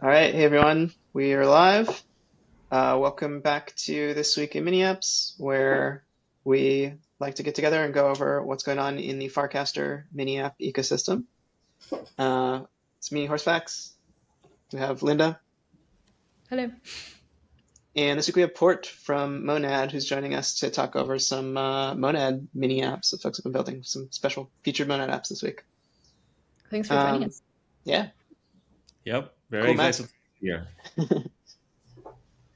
All right, hey everyone, we are live. Welcome back to This Week in Mini Apps, where we like to get together and go over what's going on in the Farcaster mini app ecosystem. It's me, Horsefax. We have Linda, Hello. and this week we have Port from Monad, who's joining us to talk over some Monad mini apps that folks have been building, some special featured Monad apps this week. Thanks for joining Um, us. yeah, Yep, very cool excited mask. to be here.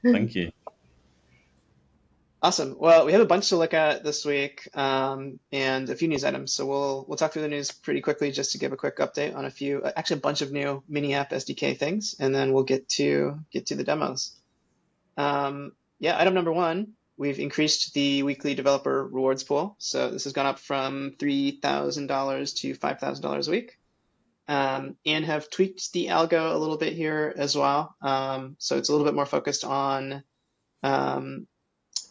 Thank you. Awesome. Well, we have a bunch to look at this week, and a few news items. So we'll talk through the news pretty quickly just to give a quick update on a few, actually a bunch of new mini app SDK things, and then we'll get to the demos. Yeah, item number one, we've increased the weekly developer rewards pool. So this has gone up from $3,000 to $5,000 a week, and have tweaked the algo a little bit here as well. So it's a little bit more focused on um,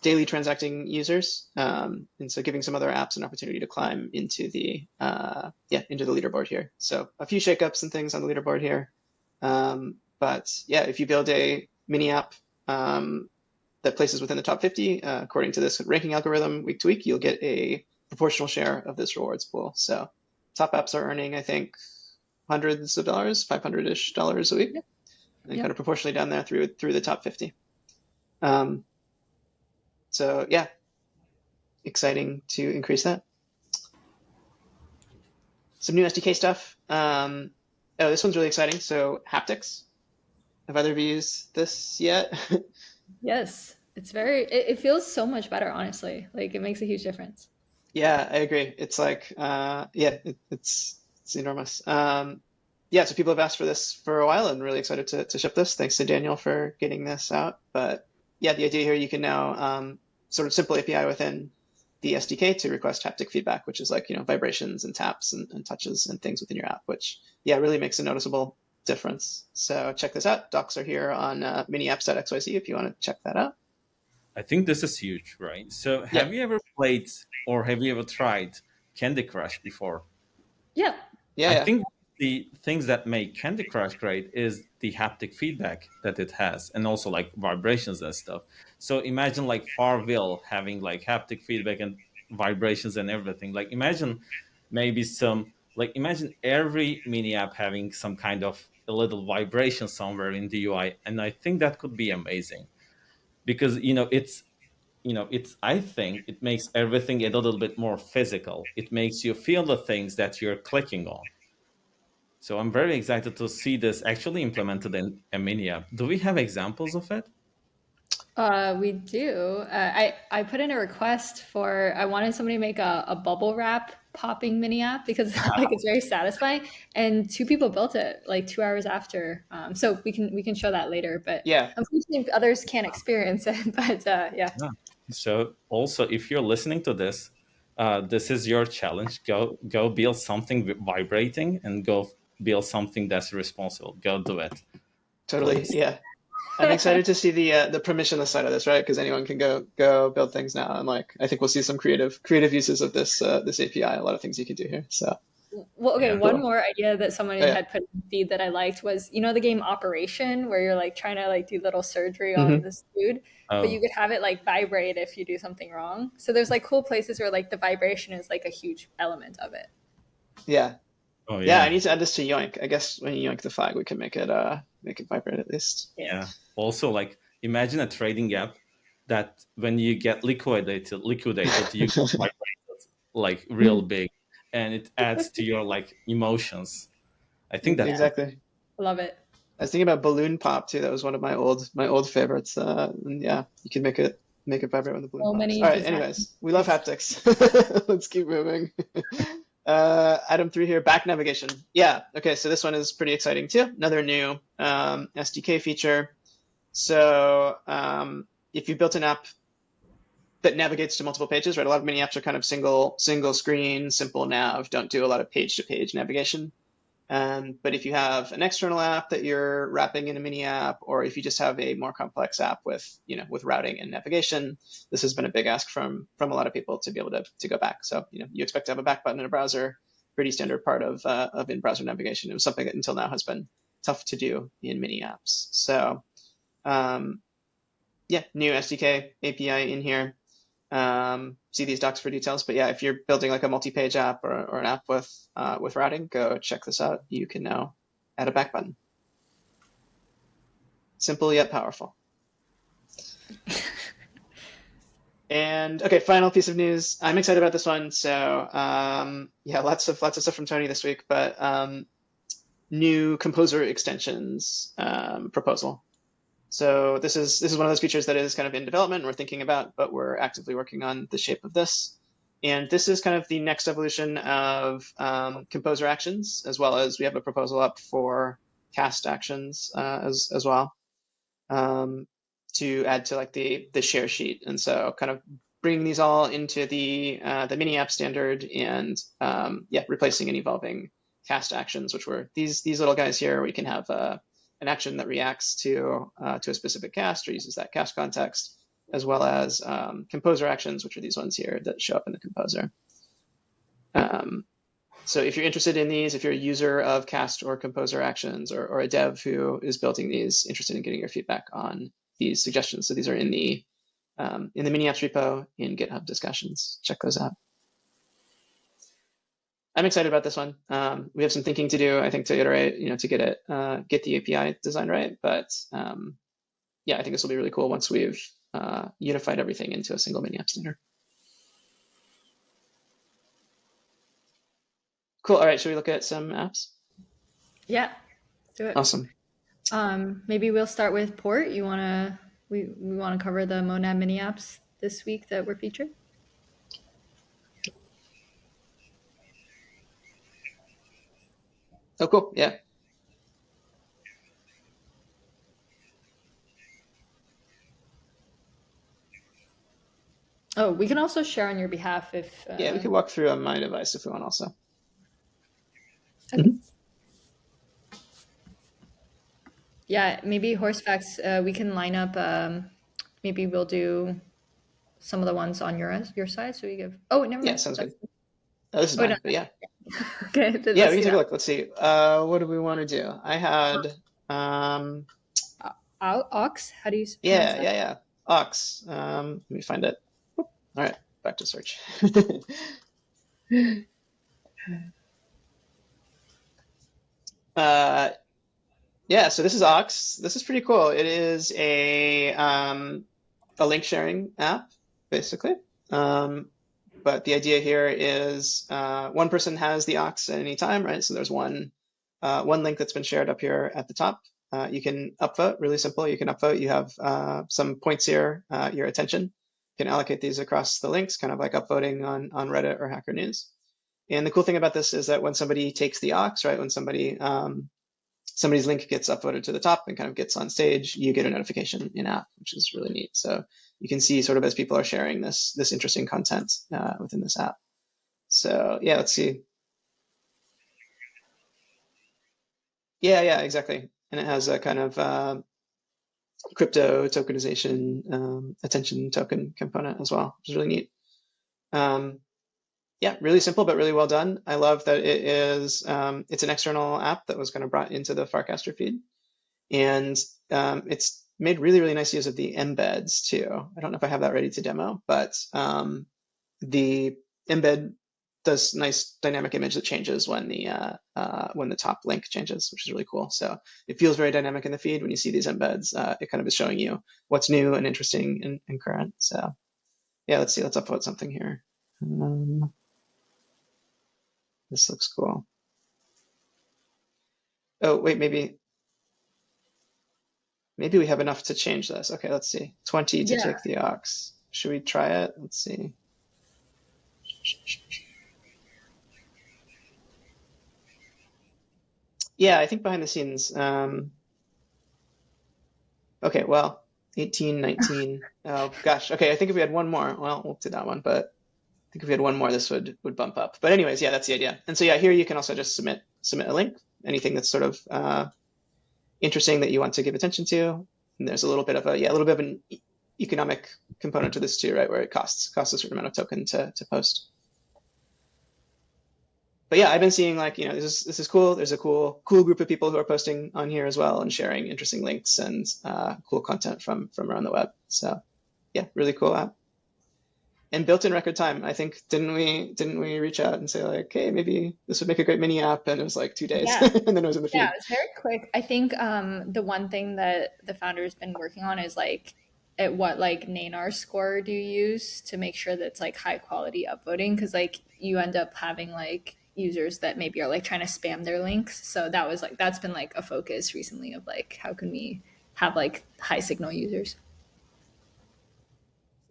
daily transacting users, and so giving some other apps an opportunity to climb into the into the leaderboard here. So a few shakeups and things on the leaderboard here, but yeah, if you build a mini app that places within the top 50, according to this ranking algorithm week to week, you'll get a proportional share of this rewards pool. So top apps are earning, I think, hundreds of dollars, 500-ish dollars a week, Yep. and Yep. kind of proportionally down there through the top 50. Um, so yeah, exciting to increase that. Some new SDK stuff. Oh, this one's really exciting. So haptics. Have either of you used this yet? Yes. It feels so much better, honestly. Like it makes a huge difference. Yeah, I agree. It's like, it's enormous. Yeah, so people have asked for this for a while and really excited to ship this. Thanks to Daniel for getting this out. But yeah, the idea here, you can now sort of simple API within the SDK to request haptic feedback, which is like, vibrations and taps and touches and things within your app, which, yeah, really makes a noticeable difference. So check this out. Docs are here on miniapps.xyz if you want to check that out. I think this is huge, right? So, Yeah, have you ever played or have you ever tried Candy Crush before? Yeah. yeah, I yeah. think the things that make Candy Crush great is the haptic feedback that it has, and also like vibrations and stuff. So, imagine like Farville having like haptic feedback and vibrations and everything. Like, imagine every mini app having some kind of a little vibration somewhere in the UI, and I think that could be amazing because it's I think it makes everything a little bit more physical. It makes you feel the things that you're clicking on. So I'm very excited to see this actually implemented in a mini app. Do we have examples of it? We do. I put in a request for I wanted somebody to make a bubble wrap popping mini app because like it's very satisfying. And two people built it like 2 hours after. So we can show that later. But Yeah, unfortunately others can't experience it. But yeah. Yeah. So also, if you're listening to this, this is your challenge. Go build something vibrating and go build something that's responsible. Go do it, totally. please. Yeah. I'm excited to see the permissionless side of this, right? Because anyone can go build things now, and like I think we'll see some creative uses of this API. A lot of things you can do here. So Well, okay, Yeah. one cool. more idea that someone Oh, yeah. had put in the feed that I liked was, the game Operation, where you're like trying to like do little surgery on Hmm. this dude, but you Oh, could have it like vibrate if you do something wrong. So there's like cool places where like the vibration is like a huge element of it. Yeah. oh Yeah. I yeah. need to add this to Yoink. I guess when you yoink the flag, we can make it vibrate at least. Yeah. Yeah. Also, like imagine a trading app that when you get liquidated, you get vibrated like real big, and it adds to your like emotions. I think that Yeah. could. Exactly. I love it. I was thinking about balloon pop too. That was one of my old favorites. And yeah, you can make it vibrate when the balloon So pops. many All right. design Anyways, we love ways. haptics. Let's keep moving. Item three here, back navigation. Yeah. Okay. So this one is pretty exciting too. Another new SDK feature. So if you built an app that navigates to multiple pages, right? A lot of mini apps are kind of single screen, simple nav, don't do a lot of page to page navigation. But if you have an external app that you're wrapping in a mini app, or if you just have a more complex app with routing and navigation, this has been a big ask from a lot of people to be able to go back. So you expect to have a back button in a browser, pretty standard part of in-browser navigation. It was something that until now has been tough to do in mini apps. So yeah, new SDK API in here. See these docs for details. But yeah, if you're building like a multi-page app or an app with routing, go check this out. You can now add a back button. Simple yet powerful. And okay, final piece of news. I'm excited about this one. So yeah, lots of stuff from Tony this week, but new composer extensions proposal. So this is one of those features that is kind of in development we're thinking about, but we're actively working on the shape of this. And this is kind of the next evolution of composer actions, as well as we have a proposal up for cast actions as well, to add to like the share sheet. And so kind of bringing these all into the mini app standard and yeah, replacing and evolving cast actions, which were these little guys here. We can have an action that reacts to a specific cast or uses that cast context, as well as composer actions, which are these ones here that show up in the composer. So if you're interested in these, if you're a user of cast or composer actions, or a dev who is building these, interested in getting your feedback on these suggestions, so these are in the mini apps repo in GitHub discussions. Check those out. I'm excited about this one. We have some thinking to do, I think, to iterate, to get the API design right. But yeah, I think this will be really cool once we've unified everything into a single mini app standard. Cool. All right. Should we look at some apps? Yeah, let's do it. Awesome. Maybe we'll start with port. We wanna cover the Monad mini apps this week that were featured. Oh, cool. Yeah. Oh, we can also share on your behalf if. Yeah, we could walk through on my device if we want also. Okay. Yeah, maybe Horsefacts, we can line up. Maybe we'll do some of the ones on your side. So we give. Oh, never mind. Yeah, sounds good. Oh, this is mine, no. but yeah. Okay. Yeah, we can take a look. Let's see. What do we want to do? I had Ox. How do you? Yeah. Ox. Let me find it. All right, back to search. Yeah, so this is Ox. This is pretty cool. It is a link sharing app, basically. But the idea here is one person has the Ox at any time, right? So there's one link that's been shared up here at the top. You can upvote, really simple. You can upvote. You have some points here, your attention. You can allocate these across the links, kind of like upvoting on Reddit or Hacker News. And the cool thing about this is that when somebody takes the Ox, right, when somebody's link gets upvoted to the top and kind of gets on stage, you get a notification in app, which is really neat. So you can see sort of as people are sharing this interesting content within this app. So yeah, let's see. Yeah, exactly. And it has a kind of crypto tokenization attention token component as well, which is really neat. Yeah, really simple, but really well done. I love that it is, it's an external app that was kind of brought into the Farcaster feed. And it's made really, really nice use of the embeds too. I don't know if I have that ready to demo, but the embed does nice dynamic image that changes when the top link changes, which is really cool. So it feels very dynamic in the feed when you see these embeds. It kind of is showing you what's new and interesting and current. So yeah, let's see. Let's upvote something here. This looks cool. Oh, wait, maybe we have enough to change this. Okay, let's see. 20 to take the Ox. Should we try it? Let's see. Yeah, I think behind the scenes. Okay, well, 18, 19. Oh, gosh. Okay, I think if we had one more, well, we'll do that one, but I think if we had one more, this would bump up. But anyways, yeah, that's the idea. And so yeah, here you can also just submit a link, anything that's sort of interesting that you want to give attention to. And there's a little bit of an economic component to this too, right? Where it costs a certain amount of token to post. but yeah, I've been seeing like, this is cool. There's a cool group of people who are posting on here as well and sharing interesting links and cool content from around the web. So yeah, really cool app. And built in record time. I think didn't we reach out and say like, hey, maybe this would make a great mini app, and it was like 2 days, Yeah. and then it was in the Yeah, feed. it's very quick. I think the one thing that the founder's been working on is like at what like Nanar score do you use to make sure that it's like high quality upvoting? Because like you end up having like users that maybe are like trying to spam their links. So that was like that's been like a focus recently of like how can we have like high signal users.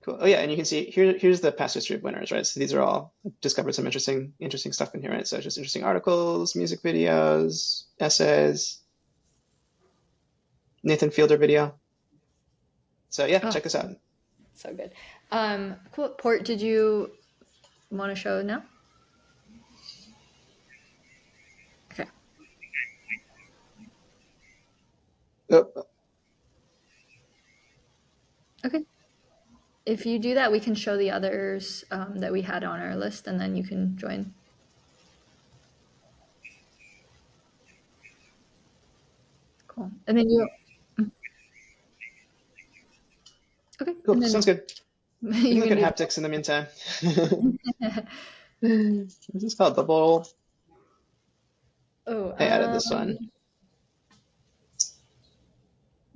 Cool. Oh yeah, and you can see here's the past history of winners, right? So these are all discovered some interesting stuff in here, right? So just interesting articles, music videos, essays, Nathan Fielder video. So yeah, Oh, check this out. so good. Cool. Port, did you want to show now? Okay. Oh, Okay. If you do that, we can show the others that we had on our list, and then you can join. Cool. And then you, okay, cool. and Sounds then good. We can you look can at do haptics in the meantime. the. This is called Bubble. Oh, I added this one.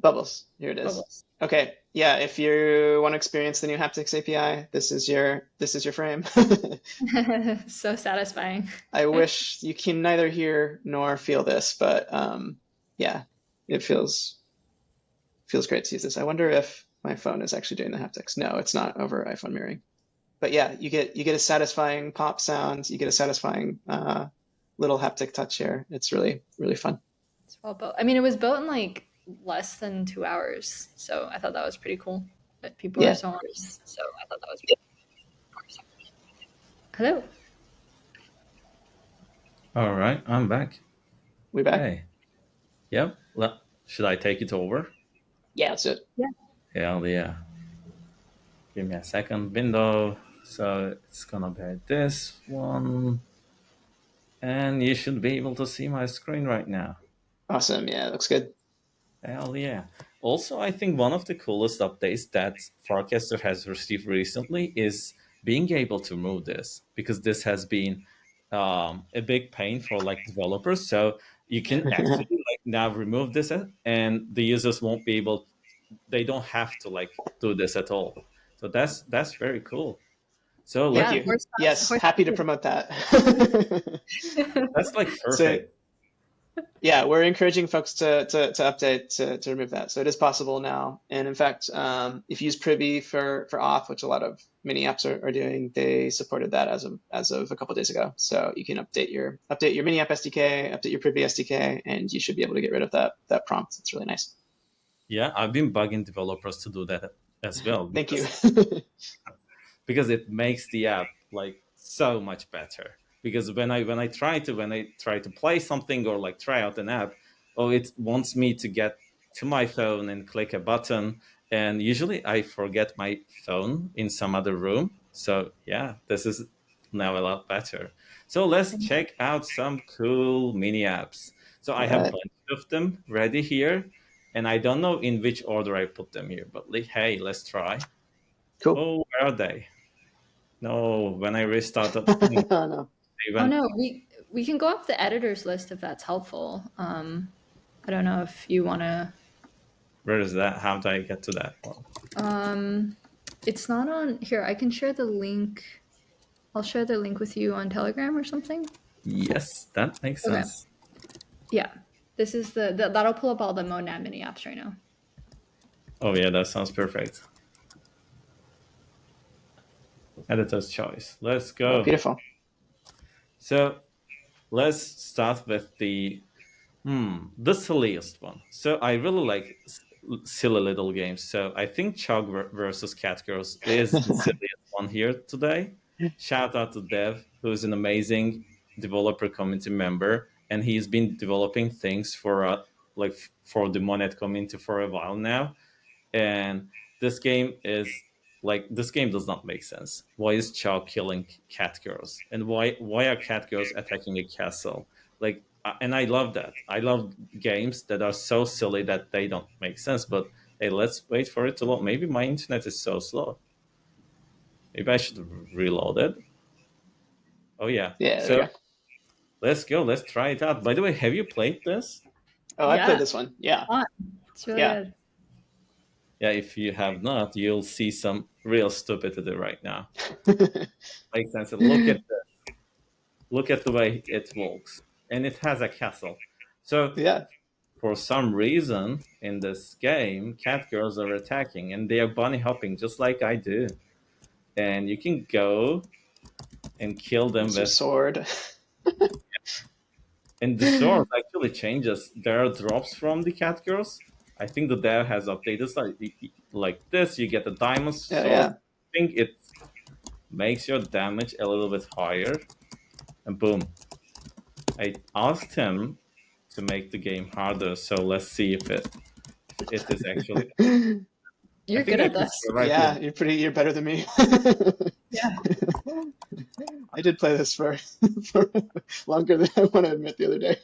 Bubbles. Here it is. bubbles. Okay. Yeah. If you want to experience the new haptics API, this is your frame. So satisfying. I wish you can neither hear nor feel this, but yeah, it feels great to use this. I wonder if my phone is actually doing the haptics. No, it's not over iPhone mirroring. But yeah, you get a satisfying pop sound. You get a satisfying little haptic touch here. It's really fun. It's well built. I mean, it was built in like less than 2 hours, so I thought that was pretty cool. But people are Yeah, so honest. So I thought that was. Hello. All right, I'm back. we back. Hey, yep. Should I take it over? Yeah, that's it. Yeah. Hell yeah. Give me a second window. So it's gonna be this one. And you should be able to see my screen right now. Awesome. Yeah, it looks good. Hell yeah. Also, I think one of the coolest updates that Farcaster has received recently is being able to move this, because this has been a big pain for like developers. So you can actually like now remove this, and the users won't be able, they don't have to like do this at all. So that's very cool. So Thank Yeah, let you. Yes, horse happy to sauce. promote that. that's like So perfect. yeah, we're encouraging folks to update to remove that. So it is possible now. And in fact, if you use Privy for auth, which a lot of mini apps are doing, they supported that as of a couple of days ago. So you can update your mini app SDK, update your Privy SDK, and you should be able to get rid of that prompt. It's really nice. Yeah, I've been bugging developers to do that as well, Thank you. because it makes the app like so much better. Because when I try to play something or like try out an app, oh, it wants me to get to my phone and click a button, and usually I forget my phone in some other room. So yeah, this is now a lot better. So let's check out some cool mini apps. So I All have a right, bunch of them ready here, and I don't know in which order I put them here, but hey, let's try. cool. Oh, where are they? No, when I restarted, Oh no. they Oh went. no, we can go off the editors list if that's helpful. I don't know if you want to. Where is that? How do I get to that one? Um, it's not on here. I can share the link. I'll share the link with you on Telegram or something. Yes, that makes Okay. sense. Yeah. This is that'll pull up all the Monad mini apps right now. Oh yeah, that sounds perfect. Editor's choice. Let's Oh, go. beautiful. So let's start with the silliest one. So I really like silly little games. So I think Chug versus Catgirls is the silliest one here today. Shout out to Dev, who's an amazing developer community member, and he's been developing things for for the Monet community for a while now. And this game is like this game does not make sense. Why is Chow killing cat girls, and why are cat girls attacking a castle? Like, and I love that. I love games that are so silly that they don't make sense. But hey, let's wait for it to load. Maybe my internet is so slow. Maybe I should reload it. Oh yeah. Yeah, there So we go. let's go. Let's try it out. By the way, have you played this? Oh, I played Yeah, this one. Yeah, fun. It's really yeah. good. Yeah. If you have not, you'll see some real stupidity right now. Makes sense. Look at the way it walks, and it has a castle. So Yeah. for some reason in this game, cat girls are attacking, and they are bunny hopping just like I do. And you can go and kill them It's your with. sword. And the sword actually changes. There are drops from the cat girls. I think the dev has updated like this. You get a diamond Oh sword. yeah. I think it makes your damage a little bit higher, and boom. I asked him to make the game harder, so let's see if it is actually. I You're think good I at could this. survive Yeah, here. you're better than me. Yeah. I did play this for longer than I want to admit the other day.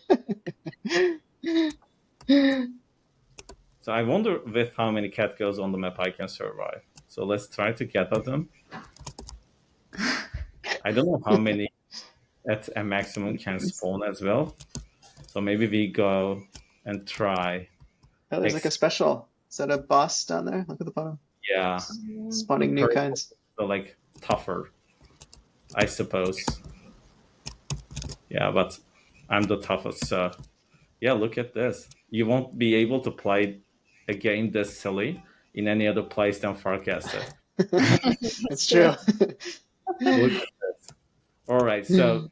So I wonder with how many cat girls on the map I can survive. So let's try to gather them. I don't know how many at a maximum can spawn as well. So maybe we go and try. Oh, there's like a special. Is that a boss down there? Look at the bottom. Yeah, Spawning new purple, kinds. so like tougher, I suppose. Yeah, but I'm the toughest. So yeah, look at this. You won't be able to play a game this silly in any other place than Farcaster. It's That's true. true. Look at this. All right, so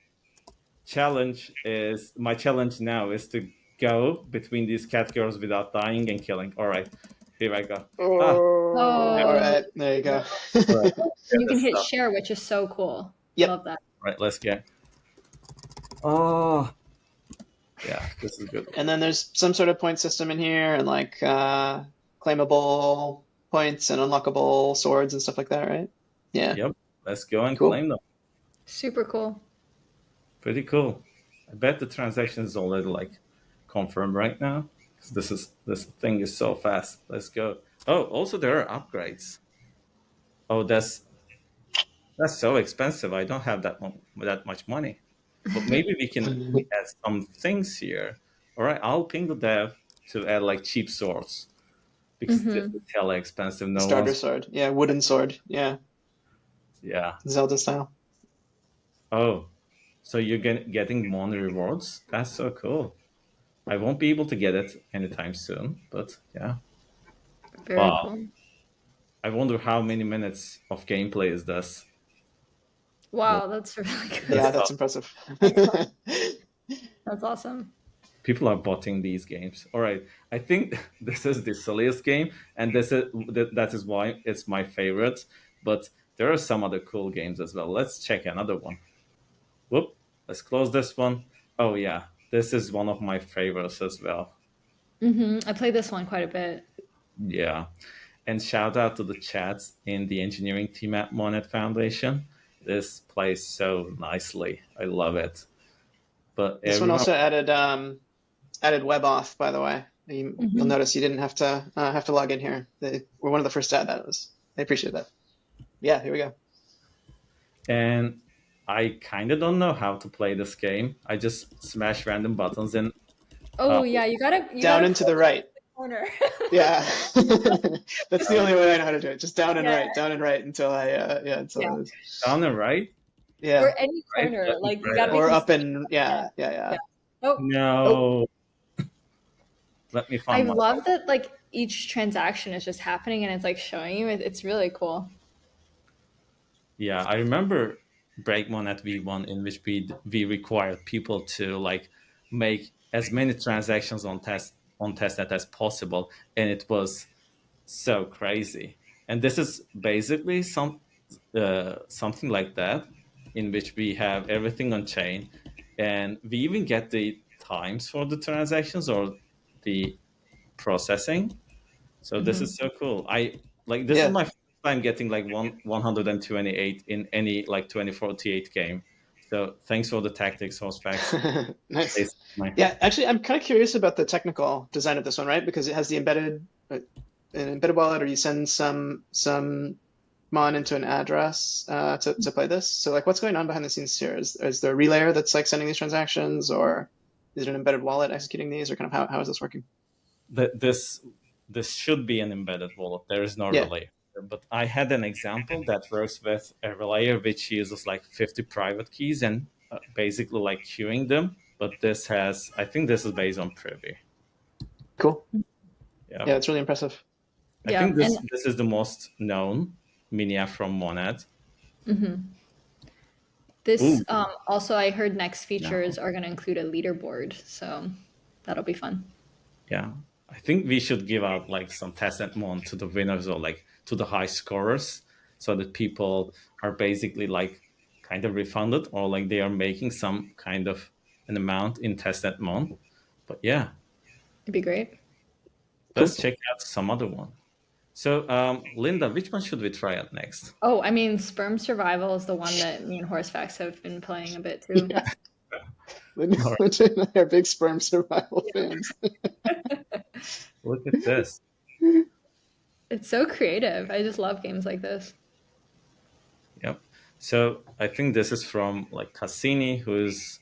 my challenge now is to go between these cat girls without dying and killing. All right, here I go. Ah, Oh, all Oh, right. There you go. all right, get you can this hit stuff. share, which is so cool. I Yep. love that. All right, let's get. Oh, yeah, this is good. And then there's some sort of point system in here and like claimable points and unlockable swords and stuff like that, right? Yeah. Yep, let's go and Cool. claim them. Super cool. Pretty cool. I bet the transaction is already like confirmed right now. 'Cause this thing is so fast. Let's go. Oh, also there are upgrades. Oh, that's so expensive. I don't have that much money. But maybe we can add some things here. All right, I'll ping the dev to add like cheap swords because this Hmm. is hella expensive. No Starter one's. sword. Yeah, wooden sword. Yeah. Yeah. Zelda style. Oh, so you're getting more rewards? That's so cool. I won't be able to get it anytime soon, but yeah. Very Wow. cool. I wonder how many minutes of gameplay is this. Well, Wow, that's really that's Yeah, good. that's tough. impressive. That's awesome. People are botting these games. All right, I think this is the silliest game, and that is why it's my favorite. But there are some other cool games as well. Let's check another one. Whoop. Let's close this one. Oh yeah, this is one of my favorites as well. I played this one quite a bit. Yeah. And shout out to the chats in the engineering team at Monet Foundation. This plays so nicely. I love it. But This one everyone, also added web auth, by the way. You'll Hmm. notice you didn't have to log in here. We're one of the first to add that. I appreciate that. Yeah, here we go. and I kind of don't know how to play this game. I just smash random buttons and Oh yeah, you gotta Down and to close the right. the corner. Yeah. That's the only way I know how to do it. Just Yeah, down and right until yeah. it is. down and right, Yeah. Or any right, corner, left, like you right. gotta make Or them up stand. and Yeah, yeah. yeah. Oh, Oh, No, let me I find my. love that. Like each transaction is just happening, and it's like showing you. It's really cool. Yeah, I remember Breakmon at V1 in which we required people to like make as many transactions on testnet as possible, and it was so crazy. And this is basically something like that, in which we have everything on chain, and we even get the times for the transactions or the processing. So this Hmm. is so cool. I like this is yeah. my first I'm getting like 128 in any like 2048 game. So thanks for the tactics, Horsefacts. Nice. It's my Yeah, actually, I'm kind of curious about the technical design of this one, right? Because it has the an embedded wallet, or you send some mon into an address to play this. So like, what's going on behind the scenes here? Is there a relayer that's like sending these transactions, or is it an embedded wallet executing these, or kind of how is this working? this this should be an embedded wallet. There is no Yeah, relay. But I had an example that works with a relayer which uses like 50 private keys and basically like queuing them. But this has, I think this is based on Privy. cool. Yeah, Yeah, it's really impressive. I Yeah, think and this is the most known mini app from Monad. this Ooh, also I heard next yeah, features are going to include a leaderboard, so that'll be fun. yeah. I think we should give out like some test and mon to the winners or like to the high scorers, so that people are basically like kind of refunded or like they are making some kind of an amount in test and mon. But yeah, It'd be great. let's Cool. check out some other one. So, Linda, which one should we try out next? Oh, I mean, Sperm Survival is the one that me and Horsefacts have been playing a bit too. Yeah, Linda All right, and I are big sperm survival fans. look at this. It's so creative. I just love games like this. Yep. So I think this is from like Cassini, who's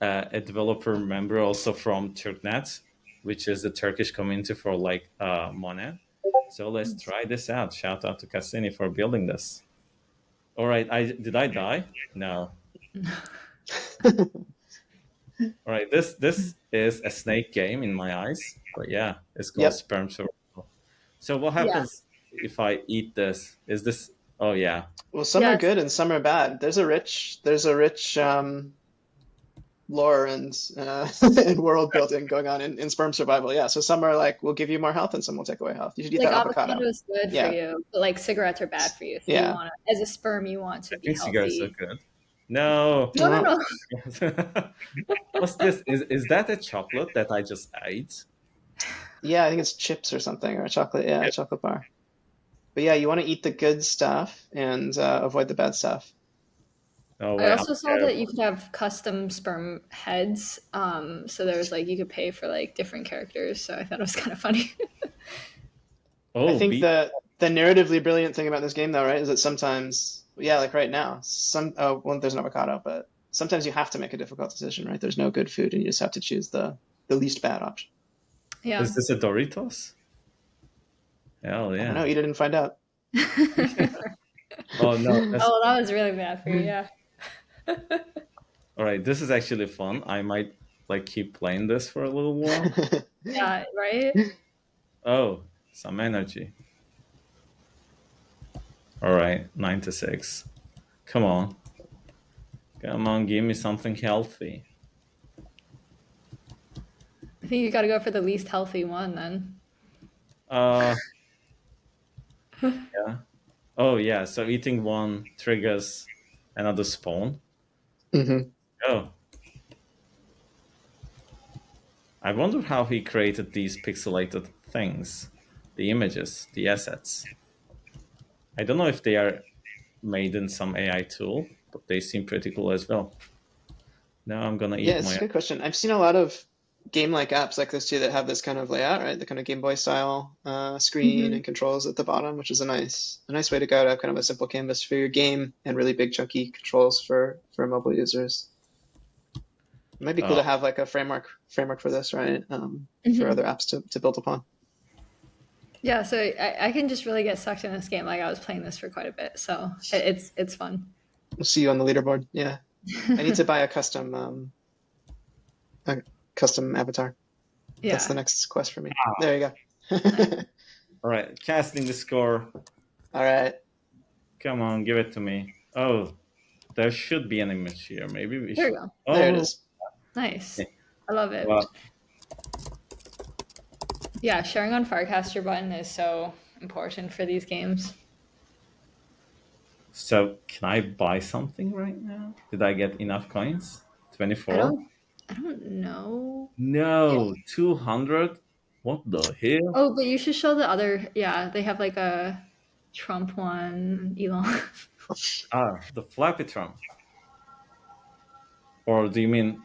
a developer member also from Turknet, which is the Turkish community for like Monet. So let's try this out. Shout out to Cassini for building this. All right, I did I die? No. All right, this is a snake game in my eyes, but yeah, it's called Yep. Sperm Survival. So what Yeah. happens if I eat this? Is this? Oh yeah. Well, some are Yes. good and some are bad. There's a rich lore and and world building going on in sperm survival. Yeah, so some are like will give you more health and some will take away health. You should eat Like that avocado. avocado is good for Yeah, you, but like cigarettes are bad for you. So you yeah. want to, as a sperm, you want to I be think cigarettes are healthy. good. No. No, no, Oh, no. What's this? Is that a chocolate that I just ate? yeah, I think it's chips or something or a chocolate. Yeah, a Yep. chocolate bar. But yeah, you want to eat the good stuff and avoid the bad stuff. No I way, I'm also saw that you terrible. could have custom sperm heads. So there was like you could pay for like different characters. So I thought it was kind of funny. I Oh, think beef. the narratively brilliant thing about this game, though, right, is that sometimes, yeah, like right now, well, there's an avocado, but sometimes you have to make a difficult decision, right? There's no good food, and you just have to choose the least bad option. Yeah. Is this a Doritos? Hell I don't yeah. know. Eat it and find out. Oh no, that's Oh, that was really bad for you. Yeah. all right. This is actually fun. I might like keep playing this for a little while. Yeah. Right. Oh, some energy. All right, 96. Come on. Come on, give me something healthy. I think you got to go for the least healthy one then. Uh, yeah. Oh, yeah. So eating one triggers another spawn. Hmm. Oh, I wonder how he created these pixelated things, the images, the assets. I don't know if they are made in some AI tool, but they seem pretty cool as well. Now I'm gonna Yeah, eat it's a my. good question. I've seen a lot of game-like apps like this too that have this kind of layout, right? The kind of Game Boy style screen Hmm. and controls at the bottom, which is a nice way to go to have kind of a simple canvas for your game and really big chunky controls for mobile users. It might be cool Oh, to have like a framework for this, right? For other Hmm. apps to build upon. Yeah. So I can just really get sucked in this game. Like I was playing this for quite a bit, so it's fun. We'll see you on the leaderboard. Yeah, I need to buy a custom avatar. That's the Yeah. next quest for me. There you Nice. go. all right. Casting the score. All right, Come on, give it to me. Oh, there should be an image here. Maybe we There we should. go. there it Oh, is. Nice. I love it. well. Yeah, sharing on Farcaster button is so important for these games. So can I buy something right now? Did I get enough coins? I 24? don't I don't know. Yeah. No, 200? What the hell? Oh, but you should show the other. Yeah, they have like a Trump one, Elon. The Flappy Trump. Or do you mean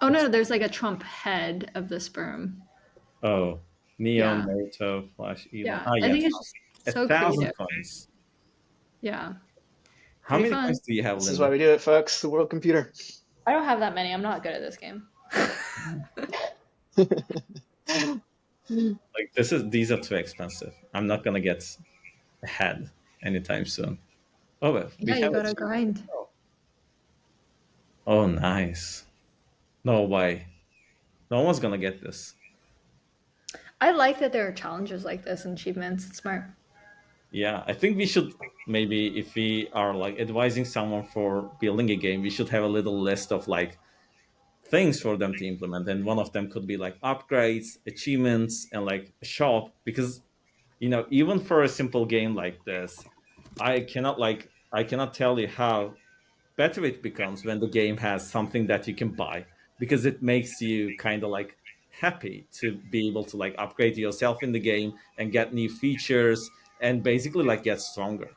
Oh no, there's like a Trump head of the sperm. Neo, Yeah, Naruto, Flash, Elon? yeah. Ah, I yeah, think it's Trump. just A so thousand creative. coins. Yeah, How pretty many fun. coins do you have, This is why Linda? we do it, folks. The world computer. I don't have that many. I'm not good at this game. Like these are too expensive. I'm not gonna get ahead anytime soon. Oh, well, we Yeah, you have a gotta grind. Oh, nice. No way. No one's gonna get this. I like that there are challenges like this and achievements. It's smart. Yeah, I think we should maybe if we are like advising someone for building a game, we should have a little list of like things for them to implement, and one of them could be like upgrades, achievements, and like a shop. Because even for a simple game like this, I cannot tell you how better it becomes when the game has something that you can buy, because it makes you kind of like happy to be able to like upgrade yourself in the game and get new features and basically like get stronger.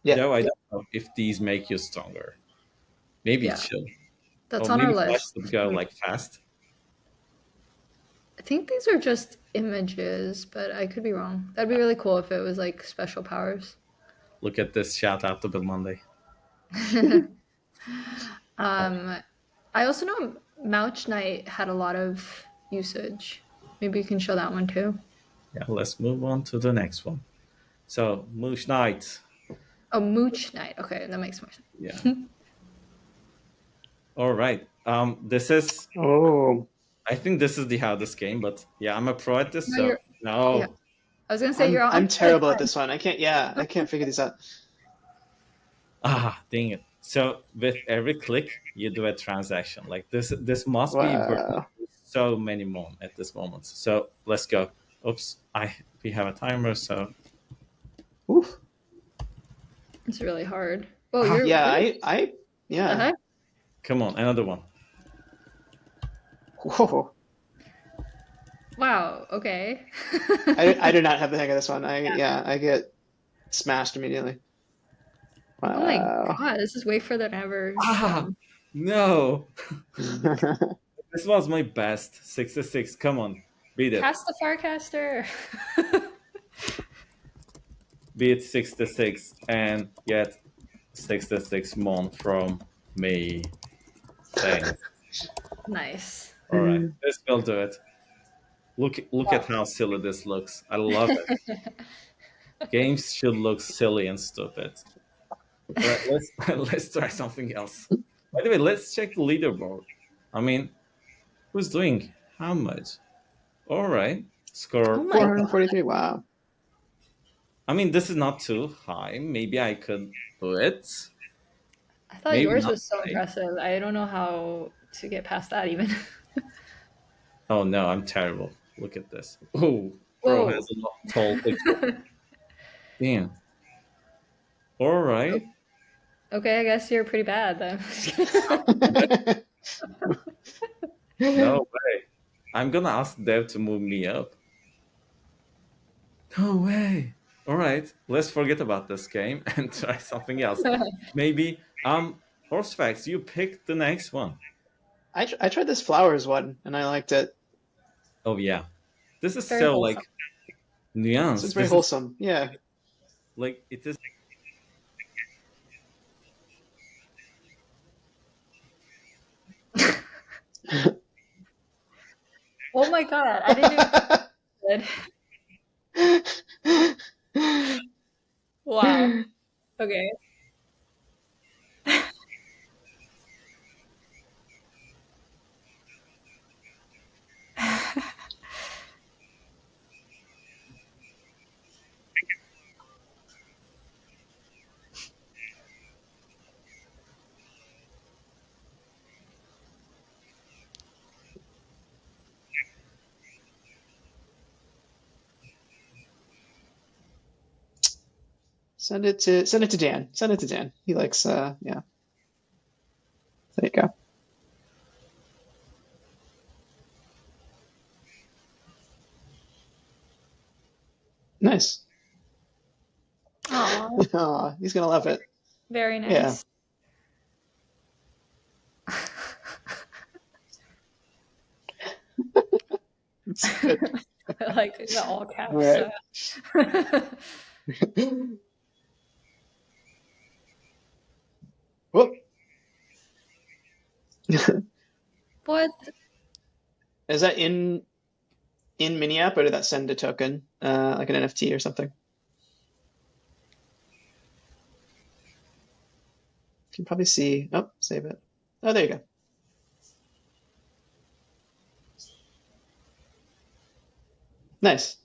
Yeah. Though I don't know if these make you stronger. Maybe it Yeah, should. that's Or on our maybe Flash list. should go like fast. I think these are just images, but I could be wrong. That'd be really cool if it was like special powers. Look at this, shout out to Bill Monday. um, I also know Mouch Knight had a lot of usage. Maybe you can show that one too. Yeah, let's move on to the next one. So Moosh Knight. Oh, Mooch Knight. Okay, that makes more Yeah. sense. All right. This is Oh, I think this is the hardest game, but yeah, I'm a pro at this, No, so you're. Yeah, no. I was gonna say you're I'm on. I'm terrible at this one. I can't. Yeah, I can't figure these out. Dang it. So with every click, you do a transaction. Like this must be burning Wow. so many more at this moment. So let's go. Oops, we have a timer, so Oof. It's really hard. Oh, ah, you're Yeah. really. I. The Yeah. heck? come on, another one. Whoa. Wow. Okay. I do not have the hang of this one. I get smashed immediately. Oh my Wow. god, this is way further than I ever Ah, shown. no. This was my best. 66. Come on. Beat it. Cast the Farcaster. Beat 66 and get 66 mon from me. Thanks. Nice. All right. This will do it. Look at how silly this looks. I love it. Games should look silly and stupid. All right, let's let's try something else. By the way, let's check the leaderboard. I mean, who's doing how much? All right, Oh score. my god. 443. Wow. I mean, this is not too high. Maybe I could do it. I thought Maybe yours not was so high. impressive. I don't know how to get past that even. Oh no, I'm terrible. Look at this. Oh, bro Whoa. has a tall picture. Damn. All right. Okay, I guess you're pretty bad then. No way. I'm gonna ask Dev to move me up. No way. All right, let's forget about this game and try something else. Maybe horse facts. You pick the next one. I tried this flowers one and I liked it. Oh yeah, this is Very so wholesome. like It's nuanced. very This is wholesome. Yeah. like it is. Oh my god, I didn't even Wow. Okay. Send it to Dan. Send it to Dan. He likes yeah. There you go. Nice. Aw, he's gonna love it. Very Yeah, nice. it's good. Like the all All caps. right. Whoop. What? Is that in mini app or did that send a token, like an NFT or something? You can probably see. Oh, save it. Oh, there you go. Nice.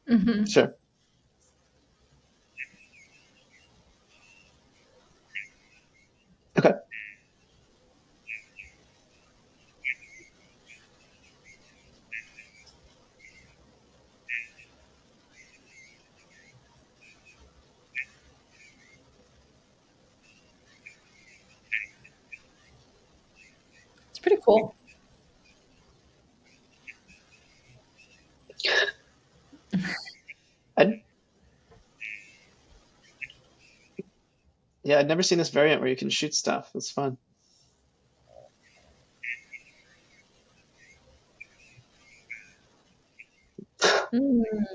Hmm. Sure. Okay. It's pretty cool. I Yeah, I'd never seen this variant where you can shoot stuff. That's fun. Mm.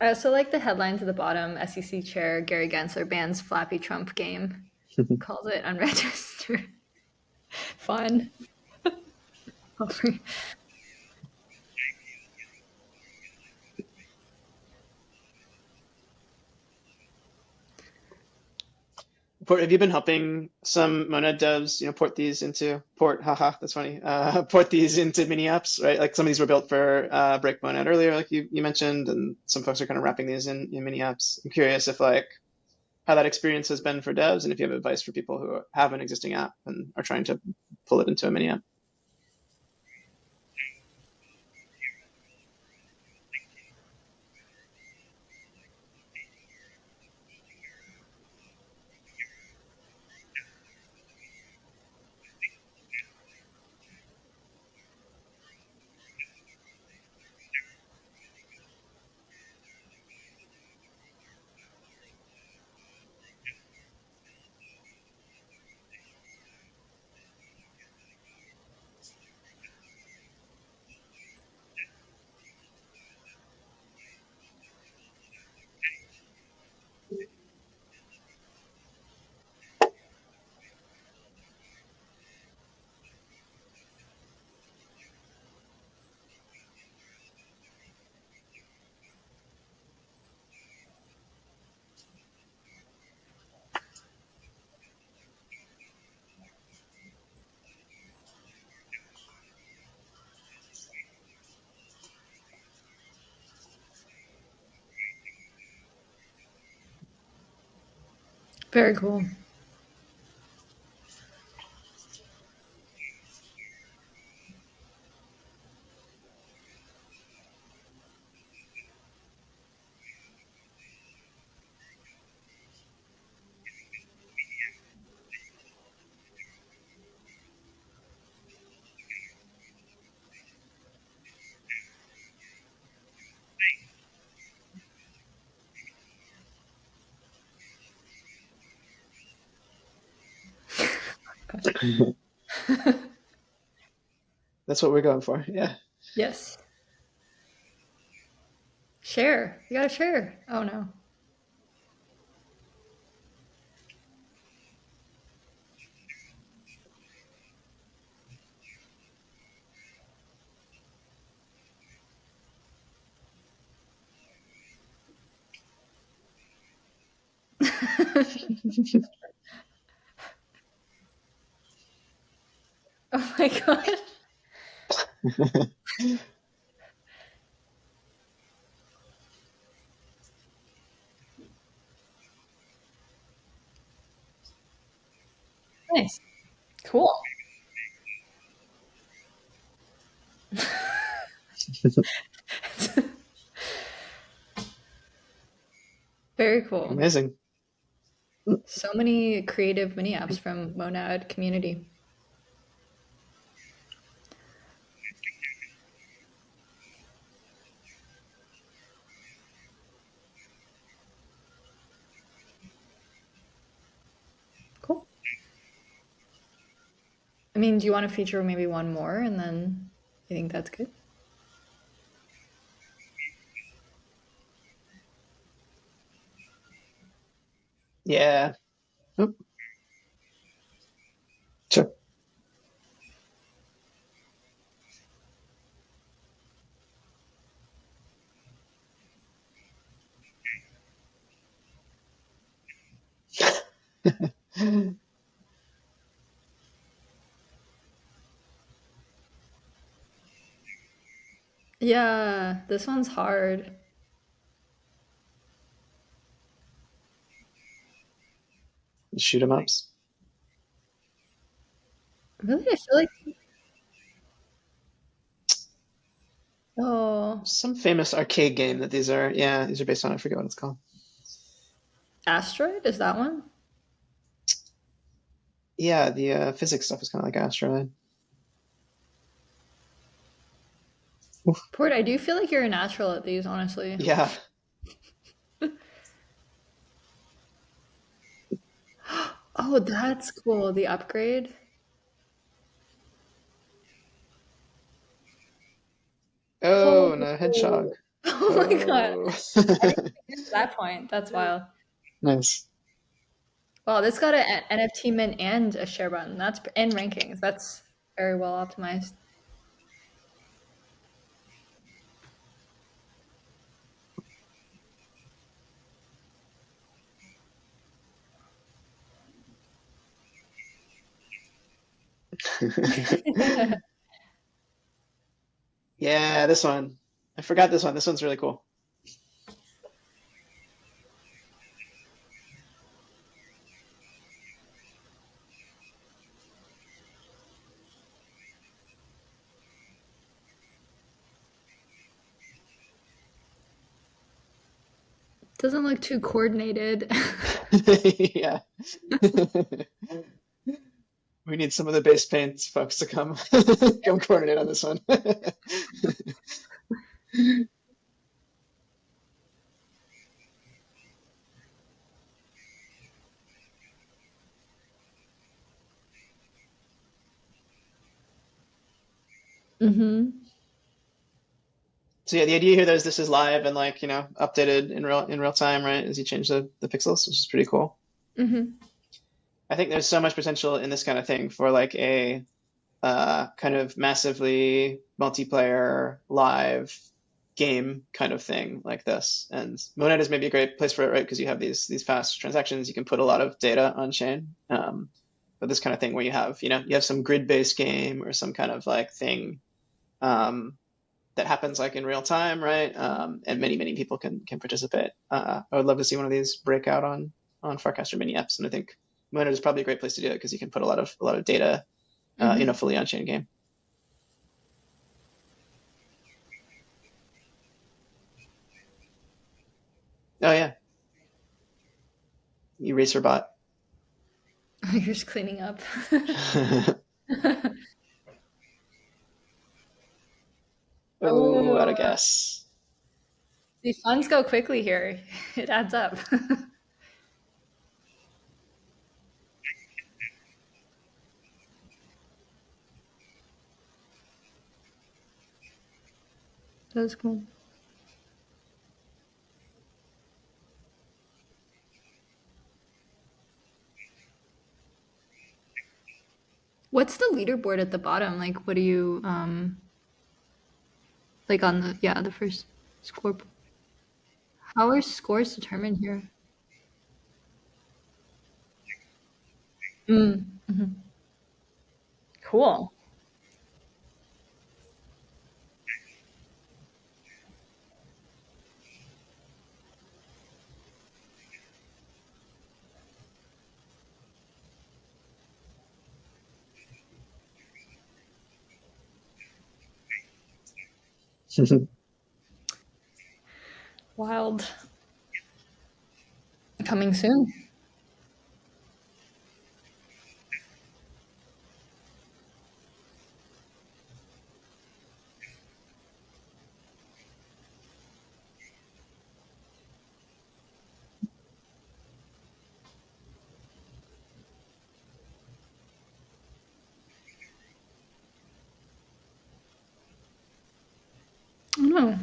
I also like the headlines at the bottom. SEC Chair Gary Gensler bans Flappy Trump game. Calls it unregistered. Fun. Have you been helping some Monad devs, port these into haha, that's funny. Port these into mini apps, right? Like some of these were built for Break Monad earlier, like you mentioned, and some folks are kind of wrapping these in mini apps. I'm curious if like how that experience has been for devs, and if you have advice for people who have an existing app and are trying to pull it into a mini app. Very cool. That's what we're going for. Yeah. Yes. Share. You gotta share. Oh no. Oh my god. Nice. Cool. Very cool. Amazing. So many creative mini apps from Monad community. Cool. I mean, do you want to feature maybe one more and then you think that's good? Yeah. Oop. Sure. Yeah, this one's hard. Shoot 'em ups. Really, I feel like oh, Some famous arcade game that these are. Yeah, these are based on. I forget what it's called. Asteroid is that one? Yeah, the physics stuff is kind of like Asteroid. Oof. Port, I do feel like you're a natural at these, honestly. Yeah. Oh, that's cool. The upgrade. Oh, Oh, no, hedgehog. oh my God. Oh. I didn't even get to that point. That's wild. Nice. Wow, this got an NFT mint and a share button. That's and rankings. That's very well optimized. Yeah, this one. I forgot this one. This one's really cool. Doesn't look too coordinated. Yeah. We need some of the base paints folks to come come coordinate on this one. Mm-hmm. So yeah, the idea here though is this is live and like, updated in real time, right? As you change the pixels, which is pretty cool. Mm-hmm. I think there's so much potential in this kind of thing for like a kind of massively multiplayer live game kind of thing like this. And Monad is maybe a great place for it, right? Because you have these fast transactions, you can put a lot of data on chain. But this kind of thing where you have some grid-based game or some kind of like thing um, that happens like in real time, right? And many people can participate. I would love to see one of these break out on Farcaster mini apps, and I think Monad is probably a great place to do it because you can put a lot of data in Mm-hmm. a fully on-chain game. Oh yeah, eraser bot. You're just cleaning up. Oh, out Oh, of gas. the funds go quickly here. It adds up. That's cool. What's the leaderboard at the bottom? Like, what do you like on the first score? How are scores determined here? Mm, mhm. Cool. Wild. Coming soon. I don't know.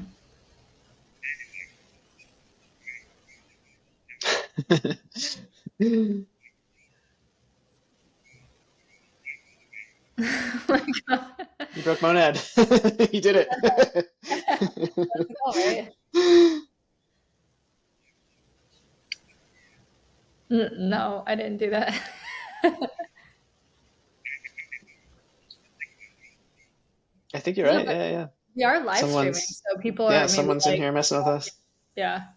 Oh my God. You broke Monad. You did it. All right. No, I didn't do that. I think you're Yeah, right. but Yeah, yeah. we are live streaming, Someone's so people yeah, are maybe someone's in like, here messing with us. yeah.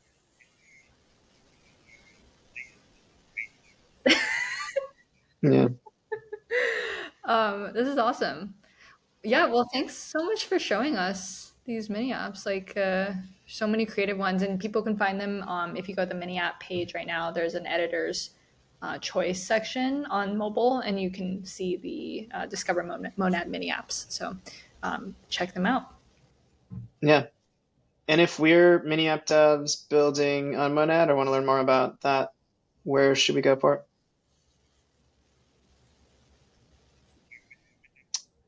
Yeah. This is awesome. Yeah, well, thanks so much for showing us these mini apps. Like, so many creative ones, and people can find them. If you go to the mini app page right now, there's an editor's choice section on mobile, and you can see the Discover Monad mini apps. So, check them out. Yeah. And if we're mini app devs building on Monad or want to learn more about that, where should we go for it?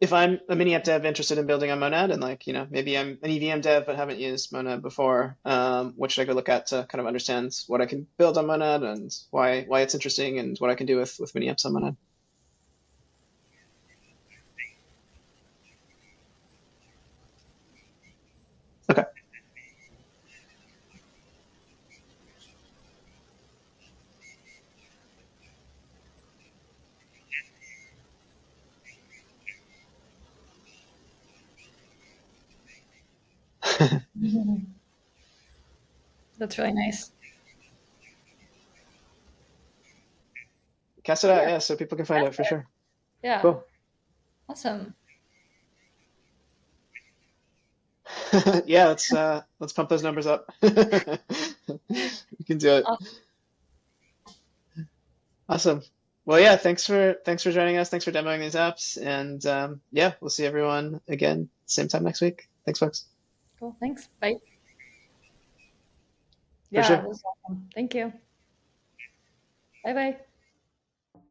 If I'm a mini app dev interested in building on Monad and like, maybe I'm an EVM dev but haven't used Monad before, what should I go look at to kind of understand what I can build on Monad and why it's interesting and what I can do with mini apps on Monad? Okay. That's really nice. Cast it out, Yeah, yeah, so people can find that's it for it. sure. Yeah, Cool. awesome. Yeah, let's pump those numbers up. We can do it. Awesome. Awesome. Well, yeah, thanks for joining us. Thanks for demoing these apps, and yeah, we'll see everyone again same time next week. Thanks, folks. Cool. Thanks. Bye. For Yeah, it sure. was awesome. Thank you. Bye bye.